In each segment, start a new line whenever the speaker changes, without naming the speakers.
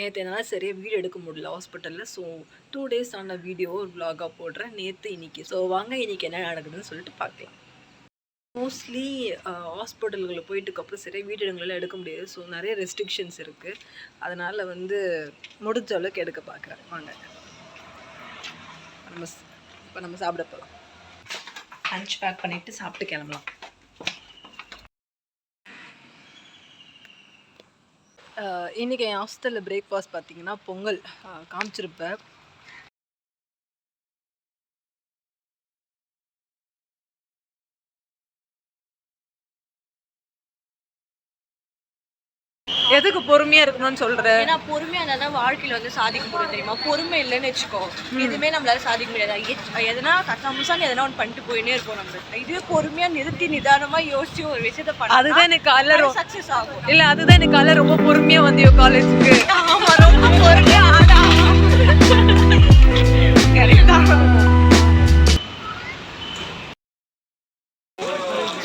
நேற்று என்னால் சரியாக வீடியோ எடுக்க முடியல ஹாஸ்பிட்டலில். ஸோ 2 டேஸ் ஆன வீடியோ விலாகாக போடுறேன், நேற்று இன்றைக்கி. ஸோ வாங்க இன்றைக்கி என்ன நடக்குதுன்னு சொல்லிட்டு பார்க்கலாம். மோஸ்ட்லி ஹாஸ்பிட்டல்களில் போயிட்டுக்கப்புறம் சரியாக வீடியோ எங்களால் எடுக்க முடியாது. ஸோ நிறைய ரெஸ்ட்ரிக்ஷன்ஸ் இருக்குது. அதனால் முடிஞ்ச அளவுக்கு எடுக்க பார்க்குறேன். வாங்க இப்போ நம்ம சாப்பிட போகலாம். லஞ்ச் பேக் பண்ணிவிட்டு சாப்பிட்டு கிளம்பலாம். இன்றைக்கி என் ஹாஸ்டலில் பிரேக்ஃபாஸ்ட் பார்த்திங்கன்னா பொங்கல் காமிச்சிருப்பேன். எதுக்கு பொறுமையாக இருக்கணும்னு சொல்கிறேன்?
ஏன்னா பொறுமையாக இருந்தால் தான் வாழ்க்கையில் சாதிக்க முடியும், தெரியுமா? பொறுமை இல்லைன்னு வச்சுக்கோ, எதுவுமே நம்மளால சாதிக்க முடியாது. எதனா கட்டாமசான்னு எதனா ஒன்று பண்ணிட்டு போயினே இருப்போம். நம்ம இதுவே பொறுமையாக நிறுத்தி நிதானமாக யோசிச்சு ஒரு விஷயத்த பண்ண,
அதுதான் எனக்கு காலைல
சக்ஸஸ் ஆகும்.
இல்லை, அதுதான் எனக்கு காலைல ரொம்ப பொறுமையாக வந்தியோ காலேஜுக்கு.
ஆமாம், ரொம்ப பொறுமையாக.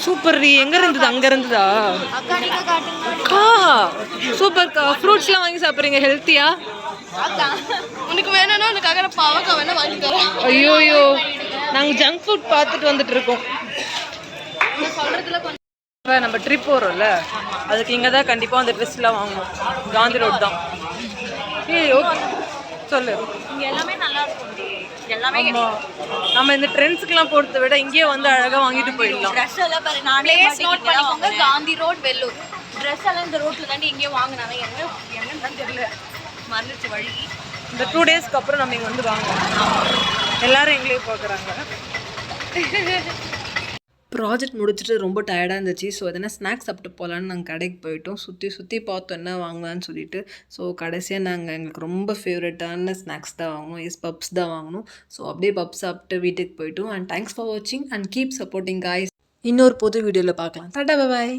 சூப்பர் ரீ. எங்கே இருந்தது? அங்கே இருந்ததா? அக்கா சூப்பர்க்கா. ஃப்ரூட்ஸ்லாம் வாங்கி சாப்பிட்றீங்க ஹெல்த்தியா?
உனக்கு வேணும்னா உனக்காக நான் பாவக்காய் வேணா வாங்கி தரேன்.
ஐயோயோ, நாங்கள் ஜங்க் ஃபுட் பார்த்துட்டு வந்துட்டு இருக்கோம். நம்ம ட்ரிப் போகிறோம்ல, அதுக்கு இங்கே தான் கண்டிப்பாக அந்த ட்ரெஸ்லாம் வாங்கணும். காந்தி ரோட் தான். ஓகே சொல்லு.
இங்கே எல்லாமே நல்லா இருக்கும். எல்லாமே
நம்ம இந்த ட்ரெண்ட்ஸ்க்குலாம் போகிறத விட இங்கேயே அழகாக வாங்கிட்டு போயிடலாம்.
ட்ரெஸ் எல்லாம் பாரு, நானே நோட் பண்ணிக்கோங்க. காந்தி ரோட், வெள்ளூர். ட்ரெஸ் எல்லாம் இந்த ரோட்டில் தாண்டி எங்கேயோ வாங்கினாங்க. என்னன்னு தான் தெரியல, மறந்துச்சு வழி.
இந்த 2 டேஸ்க்கு அப்புறம் நம்ம இங்கே வாங்கலாம். எல்லாரும் எங்களே பார்க்குறாங்க. ப்ராஜெக்ட் முடிச்சுட்டு ரொம்ப டயர்டாக இருந்துச்சு. ஸோ எதனா ஸ்நாக்ஸ் சாப்பிட்டு போகலான்னு நாங்கள் கடைக்கு போயிட்டோம். சுற்றி பார்த்தோம் என்ன வாங்கலான்னு சொல்லிட்டு. ஸோ கடைசியாக நாங்கள் எங்களுக்கு ரொம்ப ஃபேவரட்டான ஸ்நாக்ஸ் தான் வாங்கினோம். பப்ஸ் தான் வாங்கினோம். ஸோ அப்படியே பப்ஸ் சாப்பிட்டு வீட்டுக்கு போயிட்டோம். அண்ட் தேங்க்ஸ் ஃபார் வாட்சிங் அண்ட் கீப் சப்போர்ட்டிங் காய்ஸ். இன்னொரு புது வீடியோவில் பார்க்கலாம். Tata, bye bye.